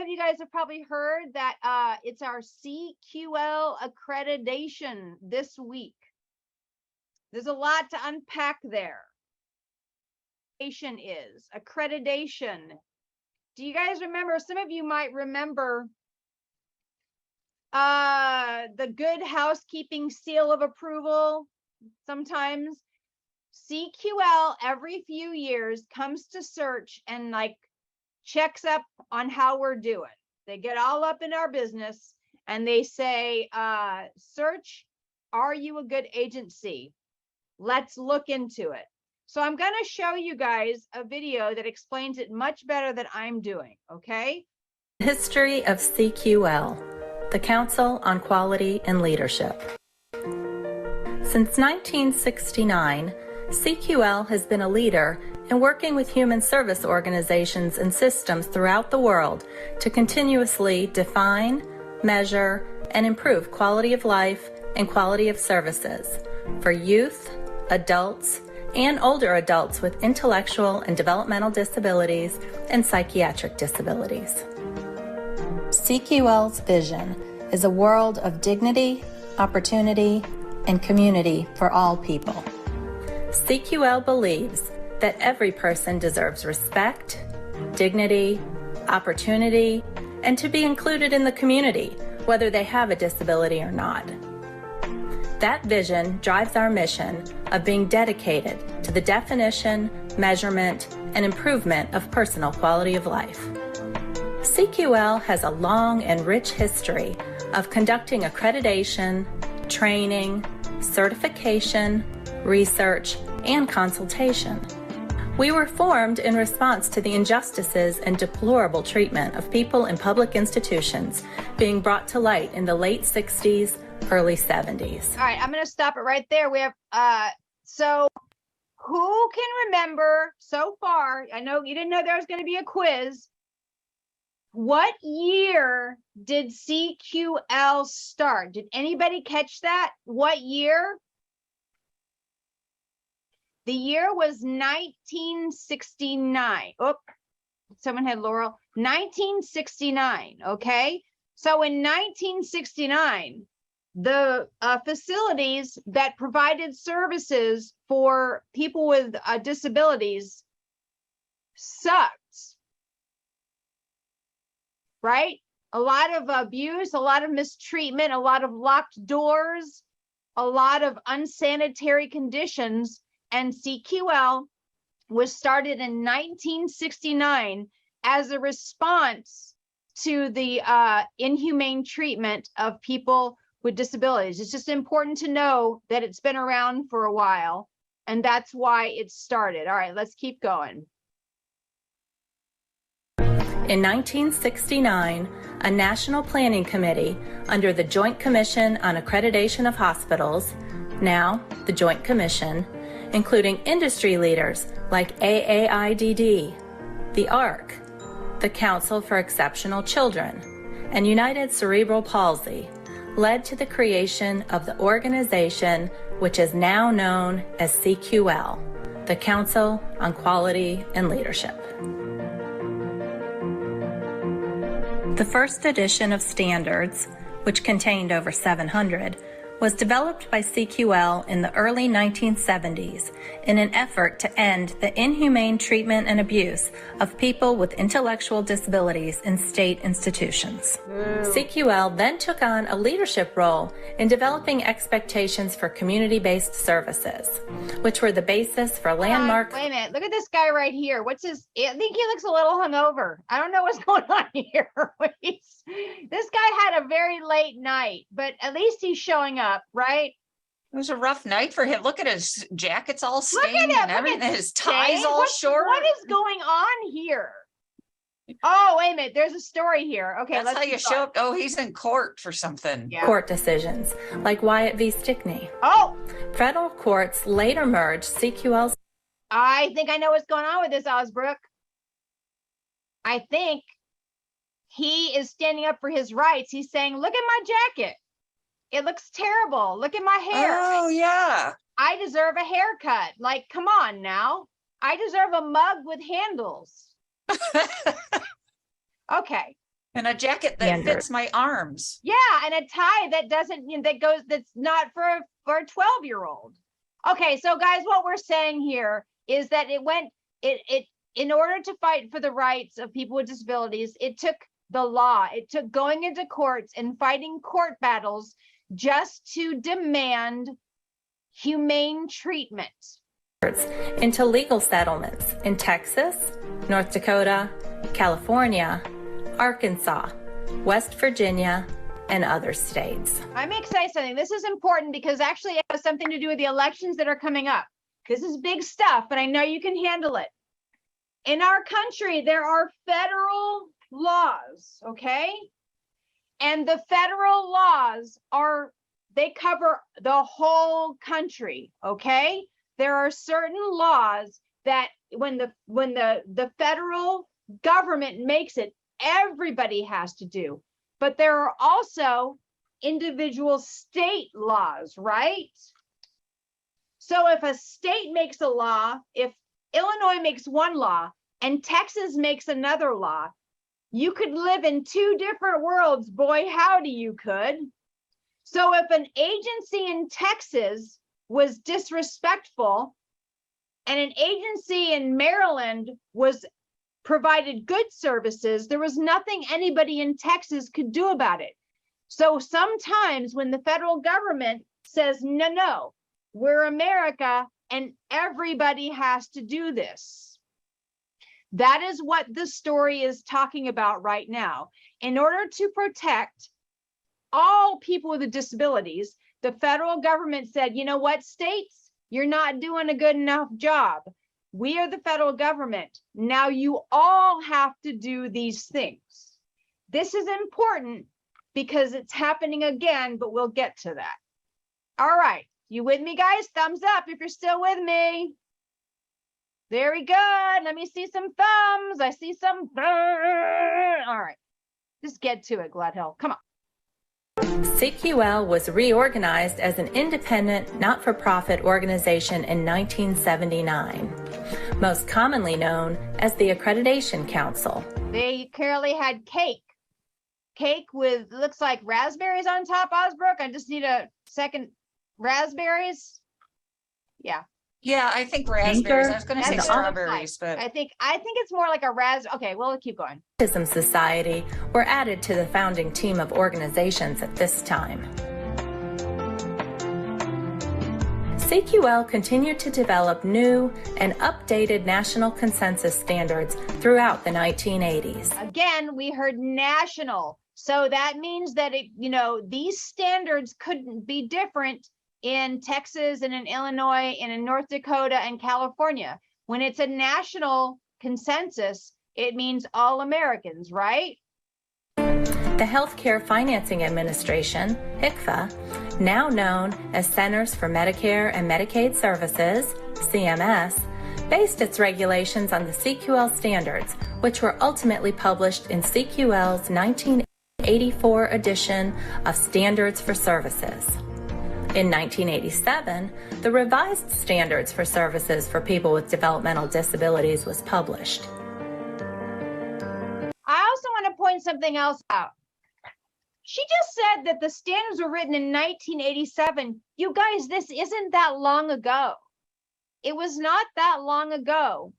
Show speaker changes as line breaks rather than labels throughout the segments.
of you guys have probably heard that it's our CQL accreditation this week. There's a lot to unpack there. Accreditation. Do you guys remember? Some of you might remember the Good Housekeeping Seal of Approval. Sometimes CQL every few years comes to search and like checks up on how we're doing. They get all up in our business and they say, search, are you a good agency? Let's look into it. So I'm going to show you guys a video that explains it much better than I'm doing, okay?
History of CQL, the Council on Quality and Leadership. Since 1969, CQL has been a leader in working with human service organizations and systems throughout the world to continuously define, measure, and improve quality of life and quality of services for youth, adults, and older adults with intellectual and developmental disabilities and psychiatric disabilities. CQL's vision is a world of dignity, opportunity, and community for all people. CQL believes that every person deserves respect, dignity, opportunity, and to be included in the community, whether they have a disability or not. That vision drives our mission of being dedicated to the definition, measurement, and improvement of personal quality of life. CQL has a long and rich history of conducting accreditation, training, certification, research, and consultation. We were formed in response to the injustices and deplorable treatment of people in public institutions being brought to light in the late 60s, early 70s.
All right, I'm going to stop it right there. We have, so who can remember so far? I know you didn't know there was going to be a quiz. What year did CQL start? Did anybody catch that? What year? The year was 1969. Oh, someone had Laurel. 1969, okay? So in 1969, the facilities that provided services for people with disabilities sucked, right? A lot of abuse, a lot of mistreatment, a lot of locked doors, a lot of unsanitary conditions. And CQL was started in 1969 as a response to the inhumane treatment of people with disabilities. It's just important to know that it's been around for a while, and that's why it started. All right, let's keep going.
In 1969, a national planning committee under the Joint Commission on Accreditation of Hospitals, now the Joint Commission, including industry leaders like AAIDD, the ARC, the Council for Exceptional Children, and United Cerebral Palsy, led to the creation of the organization which is now known as CQL, the Council on Quality and Leadership. The first edition of standards, which contained over 700, was developed by CQL in the early 1970s in an effort to end the inhumane treatment and abuse of people with intellectual disabilities in state institutions. CQL then took on a leadership role in developing expectations for community-based services, which were the basis for landmark...
Wait a minute, look at this guy right here. What's his... I think he looks a little hungover. I don't know what's going on here. This guy had a very late night, but at least he's showing up, right?
It was a rough night for him. Look at his jacket's all stained
him,
and everything. His tie's all short.
What is going on here? Oh, wait a minute. There's a story here. Okay,
that's how you show up. Oh, he's in court for something.
Yeah. Court decisions, like Wyatt v. Stickney.
Oh!
Federal courts later merged CQL's...
I think I know what's going on with this, Osbrook. I think he is standing up for his rights. He's saying, look at my jacket. It looks terrible. Look at my hair.
Oh, yeah.
I deserve a haircut. Like, come on now. I deserve a mug with handles. Okay.
And a jacket that
standards.
fits my arms.
Yeah, and a tie that doesn't, that's not for a 12-year-old. Okay, so guys, what we're saying here is that it in order to fight for the rights of people with disabilities, it took the law, it took going into courts and fighting court battles just to demand humane treatment.
Into legal settlements in Texas, North Dakota, California, Arkansas, West Virginia, and other states.
I'm excited something. This is important because actually it has something to do with the elections that are coming up. This is big stuff, but I know you can handle it. In our country, there are federal laws, okay? And the federal laws they cover the whole country, okay? There are certain laws that when the federal government makes it, everybody has to do. But there are also individual state laws, right? So if a state makes a law, if Illinois makes one law and Texas makes another law, you could live in two different worlds. Boy, howdy, you could. So if an agency in Texas was disrespectful and an agency in Maryland provided good services, there was nothing anybody in Texas could do about it. So sometimes when the federal government says, no, we're America and everybody has to do this. That is what the story is talking about right now. In order to protect all people with disabilities, the federal government said, you know what, states, you're not doing a good enough job. We are the federal government. Now you all have to do these things. This is important because it's happening again, but we'll get to that. All right, you with me, guys? Thumbs up if you're still with me. Very good. Let me see some thumbs. I see some. All right, just get to it, Gladhill. Come on.
CQL was reorganized as an independent, not-for-profit organization in 1979, most commonly known as the Accreditation Council.
They clearly had cake with, looks like raspberries on top, Osbrook. I just need a second. Raspberries? Yeah.
Yeah, I think raspberries. I was going to say
That's what it looks
strawberries,
like.
but
I think it's more like a okay, well, we'll keep going.
Autism Society were added to the founding team of organizations at this time. CQL continued to develop new and updated national consensus standards throughout the 1980s.
Again, we heard national. So that means that these standards couldn't be different in Texas and in Illinois and in North Dakota and California. When it's a national consensus, it means all Americans, right?
The Healthcare Financing Administration, HCFA, now known as Centers for Medicare and Medicaid Services, CMS, based its regulations on the CQL standards, which were ultimately published in CQL's 1984 edition of Standards for Services. In 1987, the revised Standards for Services for People with Developmental Disabilities was published.
I also want to point something else out. She just said that the standards were written in 1987. You guys, this isn't that long ago. It was not that long ago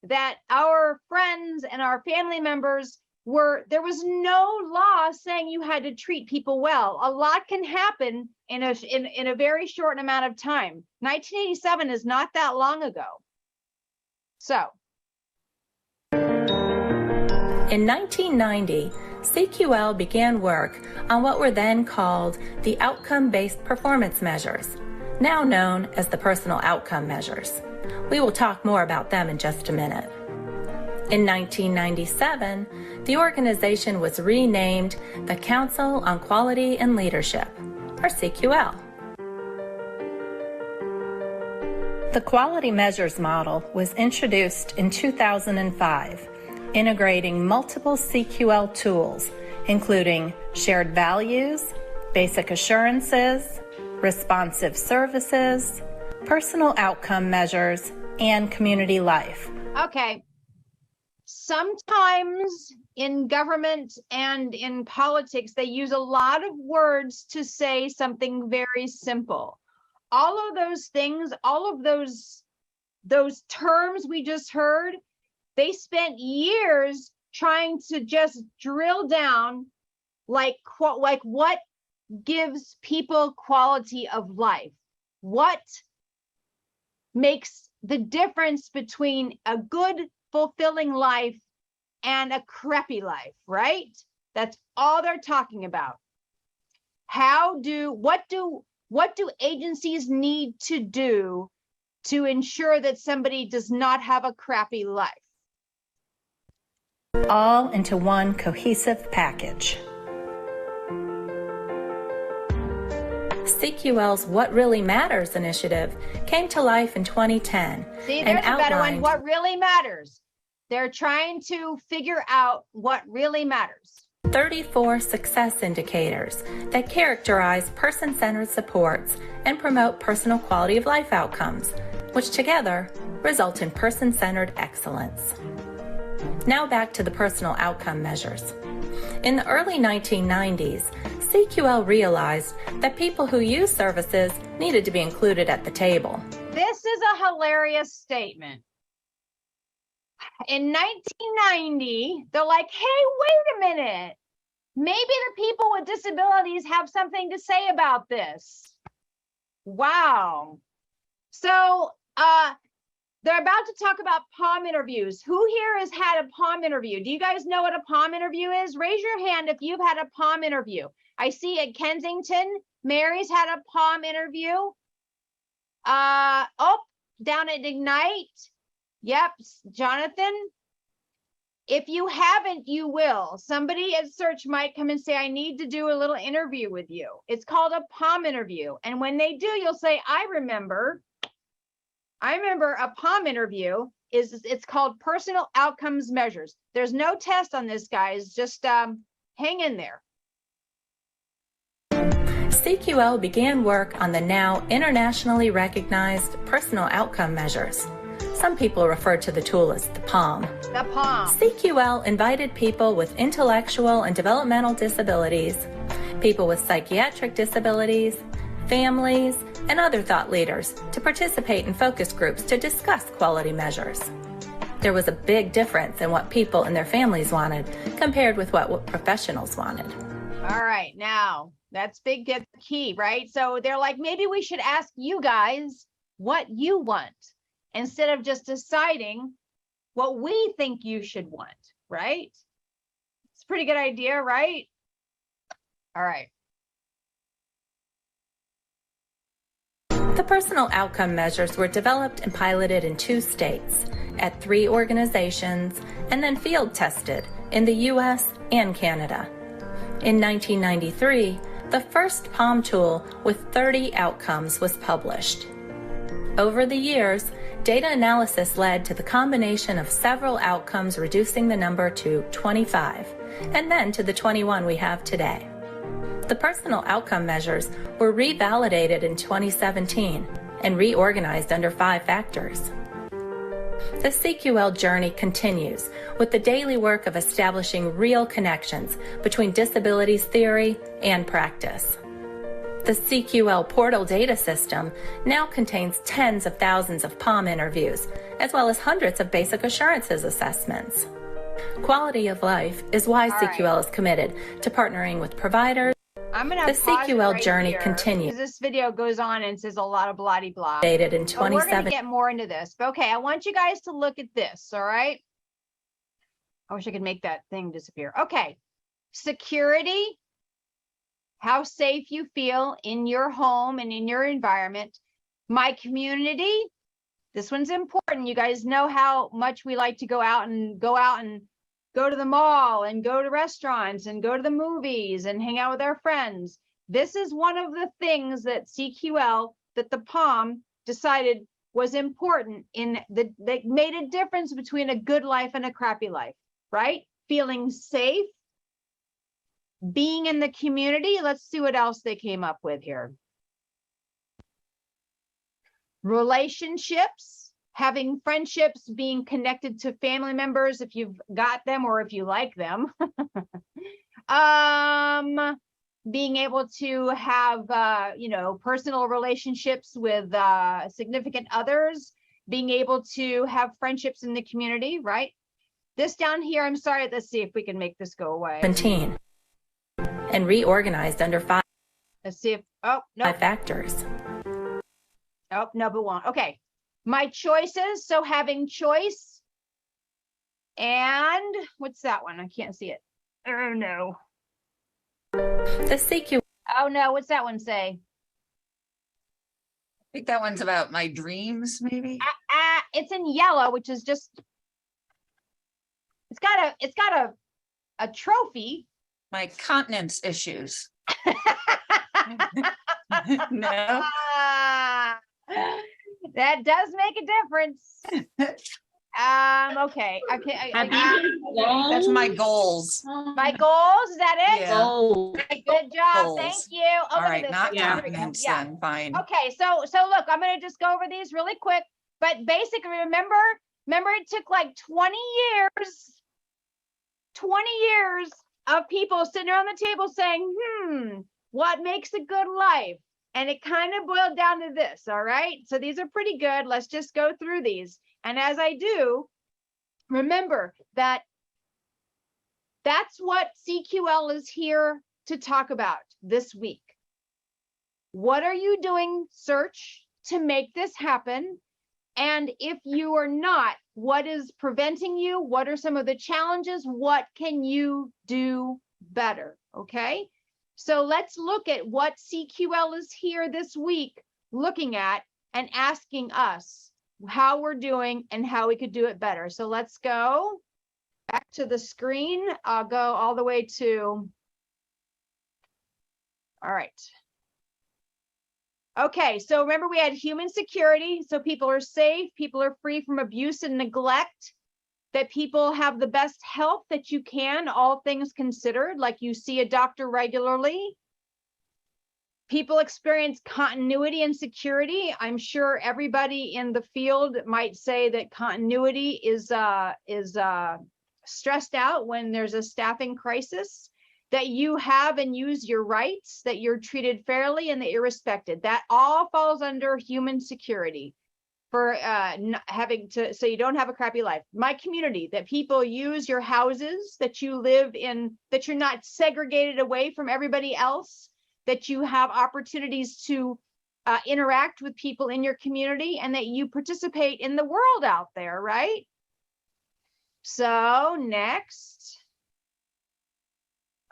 that our friends and our family members there was no law saying you had to treat people well. A lot can happen in a very short amount of time. 1987 is not that long ago. So.
In 1990, CQL began work on what were then called the Outcome-Based Performance Measures, now known as the Personal Outcome Measures. We will talk more about them in just a minute. In 1997, the organization was renamed the Council on Quality and Leadership, or CQL. The Quality Measures Model was introduced in 2005, integrating multiple CQL tools, including shared values, basic assurances, responsive services, personal outcome measures, and community life.
Okay. sometimes in government and in politics, they use a lot of words to say something very simple. All of those things, all of those terms we just heard, they spent years trying to just drill down like what gives people quality of life, what makes the difference between a good, fulfilling life and a crappy life, right? That's all they're talking about. What do agencies need to do to ensure that somebody does not have a crappy life?
All into one cohesive package. CQL's What Really Matters initiative came to life in 2010.
See, there's a better one. What really matters. They're trying to figure out what really matters.
34 success indicators that characterize person-centered supports and promote personal quality of life outcomes, which together result in person-centered excellence. Now back to the personal outcome measures. In the early 1990s, CQL realized that people who use services needed to be included at the table.
This is a hilarious statement. In 1990, they're like, hey, wait a minute. Maybe the people with disabilities have something to say about this. Wow. So they're about to talk about palm interviews. Who here has had a palm interview? Do you guys know what a palm interview is? Raise your hand if you've had a palm interview. I see at Kensington, Mary's had a palm interview. Down at Ignite. Yep, Jonathan. If you haven't, you will. Somebody at Search might come and say, I need to do a little interview with you. It's called a palm interview. And when they do, you'll say, I remember a palm interview it's called personal outcomes measures. There's no test on this, guys. Just hang in there.
CQL began work on the now internationally recognized personal outcome measures. Some people refer to the tool as the PALM.
The PALM.
CQL invited people with intellectual and developmental disabilities, people with psychiatric disabilities, families, and other thought leaders to participate in focus groups to discuss quality measures. There was a big difference in what people and their families wanted compared with what professionals wanted.
All right, now that's big, get the key, right? So they're like, maybe we should ask you guys what you want instead of just deciding what we think you should want, right? It's a pretty good idea, right? All right.
The personal outcome measures were developed and piloted in 2 states, at 3 organizations, and then field tested in the US and Canada. In 1993, the first PALM tool with 30 outcomes was published. Over the years, data analysis led to the combination of several outcomes reducing the number to 25, and then to the 21 we have today. The personal outcome measures were revalidated in 2017 and reorganized under 5 factors. The CQL journey continues with the daily work of establishing real connections between disabilities theory and practice. The CQL portal data system now contains tens of thousands of PALM interviews, as well as hundreds of basic assurances assessments. Quality of life is why CQL is committed to partnering with providers.
I'm gonna
the CQL journey continues.
This video goes on and says a lot of blah blah.
Dated in 2017.
We're gonna get more into this. But okay, I want you guys to look at this. All right. I wish I could make that thing disappear. Okay, security. How safe you feel in your home and in your environment. My community. This one's important. You guys know how much we like to go out and go to the mall and go to restaurants and go to the movies and hang out with our friends. This is one of the things that CQL, that the PALM decided was important that made a difference between a good life and a crappy life, right? Feeling safe, being in the community. Let's see what else they came up with here. Relationships, having friendships, being connected to family members if you've got them or if you like them. Being able to have, personal relationships with significant others, being able to have friendships in the community, right? This down here, I'm sorry, let's see if we can make this go away.
17 and reorganized under five
Let's see if, oh, no.
factors.
Oh, no, but won't. Okay. My choices. So having choice. And what's that one? I can't see it. Oh, no.
The CQL.
Oh, no. What's that one say?
I think that one's about my dreams, maybe.
It's in yellow, which is just, it's got a trophy.
My continence issues. No.
That does make a difference. Okay.
That's my goals.
My goals, is that it?
Yeah.
Okay, good job.
Goals.
Thank you. Oh,
All
look at
right,
this.
not
Okay, here we go.
continence
Yeah.
then, fine.
Okay, so look, I'm gonna just go over these really quick. But basically, remember it took like 20 years of people sitting around the table saying, what makes a good life? And it kind of boiled down to this, all right? So these are pretty good. Let's just go through these. And as I do, remember that that's what CQL is here to talk about this week. What are you doing, search, to make this happen? And if you are not, what is preventing you? What are some of the challenges? What can you do better? Okay. So let's look at what CQL is here this week looking at and asking us how we're doing and how we could do it better. So let's go back to the screen. I'll go all the way to, all right. Okay, so remember we had human security. So people are safe, people are free from abuse and neglect, that people have the best health that you can, all things considered, like you see a doctor regularly. People experience continuity and security. I'm sure everybody in the field might say that continuity is stressed out when there's a staffing crisis, that you have and use your rights, that you're treated fairly and that you're respected. That all falls under human security for having to, so you don't have a crappy life. My community, that people use your houses, that you live in, that you're not segregated away from everybody else, that you have opportunities to interact with people in your community, and that you participate in the world out there, right? So next.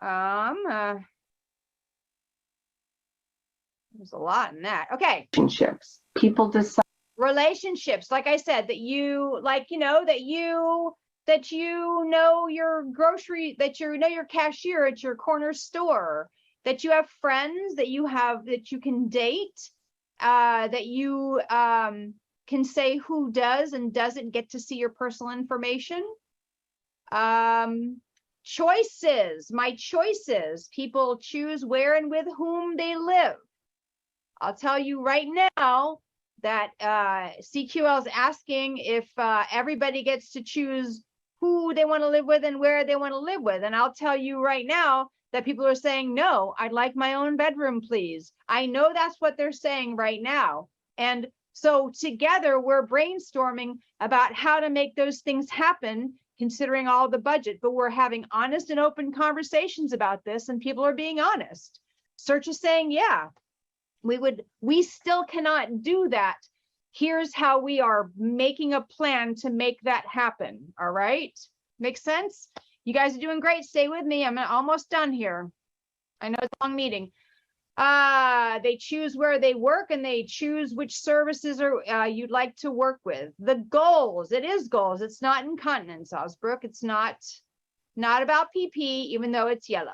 There's a lot in that. Okay.
Relationships. People decide.
Relationships, like I said, that you like, that you know your grocery, that you know your cashier at your corner store, that you have friends, that you can date, that you can say who does and doesn't get to see your personal information. Choices, my choices. People choose where and with whom they live. I'll tell you right now that CQL is asking if everybody gets to choose who they want to live with and where they want to live with. And I'll tell you right now that people are saying, no, I'd like my own bedroom, please. I know that's what they're saying right now. And so together we're brainstorming about how to make those things happen, considering all the budget, but we're having honest and open conversations about this, and people are being honest. Search is saying, yeah, we still cannot do that. Here's how we are making a plan to make that happen. All right. Makes sense? You guys are doing great. Stay with me. I'm almost done here. I know it's a long meeting. They choose where they work, and they choose which services you'd like to work with. The goals, it is goals. It's not incontinence, Osbrook. It's not about PP, even though it's yellow.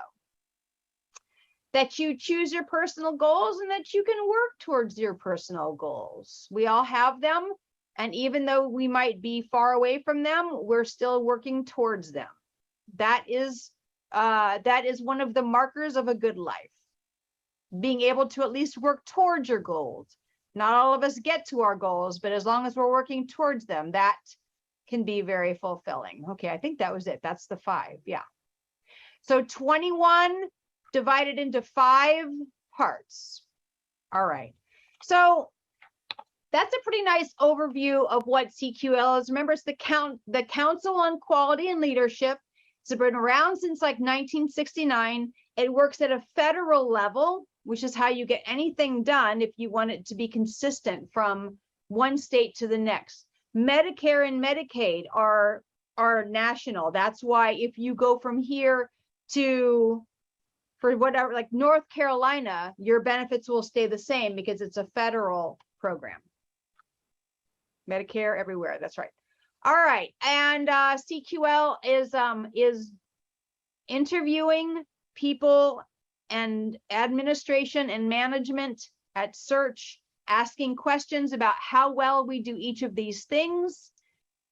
That you choose your personal goals and that you can work towards your personal goals. We all have them. And even though we might be far away from them, we're still working towards them. That is one of the markers of a good life. Being able to at least work towards your goals. Not all of us get to our goals, but as long as we're working towards them, that can be very fulfilling. Okay, I think that was it. That's the 5. Yeah. So 21 divided into 5 parts. All right. So that's a pretty nice overview of what CQL is. Remember, it's the Council on Quality and Leadership. It's been around since like 1969. It works at a federal level, which is how you get anything done if you want it to be consistent from one state to the next. Medicare and Medicaid are national. That's why if you go from here to, for whatever, like North Carolina, your benefits will stay the same because it's a federal program. Medicare everywhere. That's right. All right. And CQL is interviewing people and administration and management at Search, asking questions about how well we do each of these things.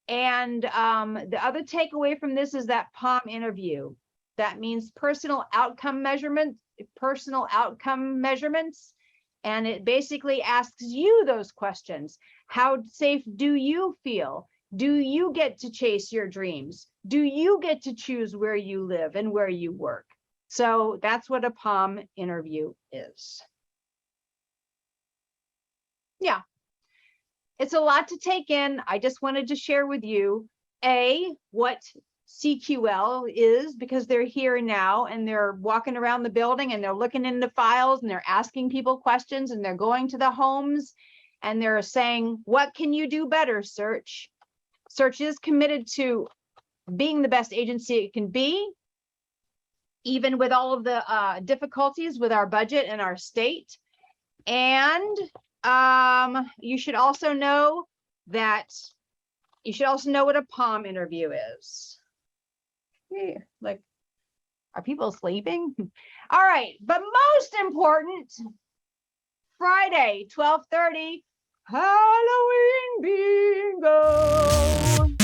And the other takeaway from this is that POM interview. That means personal outcome measurements. And it basically asks you those questions. How safe do you feel? Do you get to chase your dreams? Do you get to choose where you live and where you work? So that's what a POM interview is. Yeah, it's a lot to take in. I just wanted to share with you, what CQL is, because they're here now and they're walking around the building and they're looking into files and they're asking people questions and they're going to the homes and they're saying, what can you do better, Search? Search is committed to being the best agency it can be, even with all of the difficulties with our budget and our state. And you should also know what a POM interview is. Yeah, like, are people sleeping? All right, but most important, Friday, 12:30, Halloween bingo.